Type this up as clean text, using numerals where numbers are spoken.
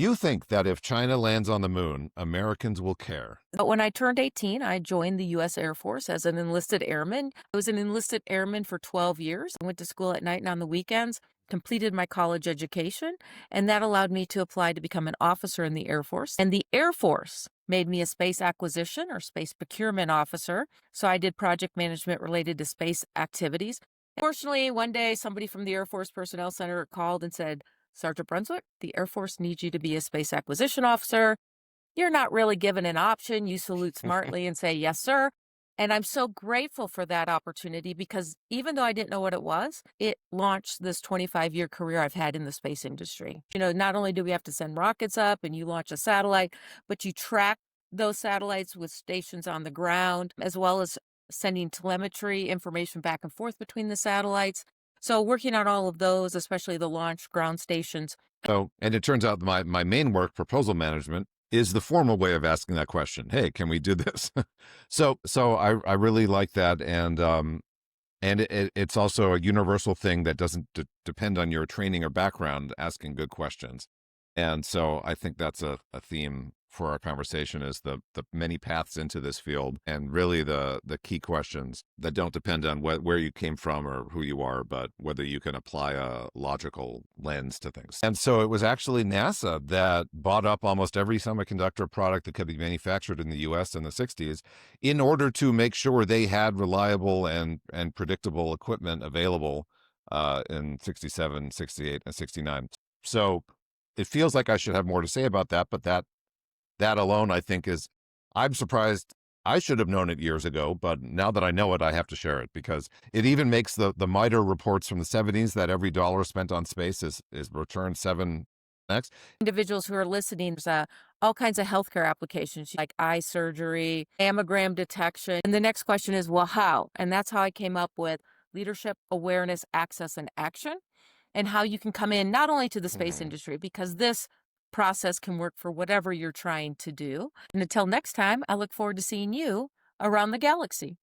you think that if China lands on the moon, Americans will care? But when I turned 18, I joined the US Air Force as an enlisted airman. I was an enlisted airman for 12 years. I went to school at night and on the weekends, completed my college education, and that allowed me to apply to become an officer in the Air Force. And the Air Force made me a space acquisition or space procurement officer. So I did project management related to space activities. Fortunately, one day somebody from the Air Force Personnel Center called and said, Sergeant Brunswick, the Air Force needs you to be a space acquisition officer. You're not really given an option. You salute smartly and say, yes, sir. And I'm so grateful for that opportunity because even though I didn't know what it was, it launched this 25-year career I've had in the space industry. Not only do we have to send rockets up and you launch a satellite, but you track those satellites with stations on the ground, as well as sending telemetry information back and forth between the satellites. So working on all of those, especially the launch ground stations. So, and it turns out my main work, proposal management, is the formal way of asking that question. Hey, can we do this? So I really like that, and it's also a universal thing that doesn't depend on your training or background. Asking good questions, and so I think that's a theme for our conversation is the many paths into this field, and really the key questions that don't depend on where you came from or who you are, but whether you can apply a logical lens to things. And so it was actually NASA that bought up almost every semiconductor product that could be manufactured in the US in the 60s in order to make sure they had reliable and predictable equipment available in 67, 68, and 69. So it feels like I should have more to say about that, but that alone, I think, I'm surprised. I should have known it years ago, but now that I know it, I have to share it because it even makes the MITRE reports from the 70s that every dollar spent on space is returned 7x. Individuals who are listening, there's all kinds of healthcare applications like eye surgery, mammogram detection. And the next question is, well, how? And that's how I came up with leadership, awareness, access, and action, and how you can come in not only to the space Mhm. industry, because this process can work for whatever you're trying to do. And until next time, I look forward to seeing you around the galaxy.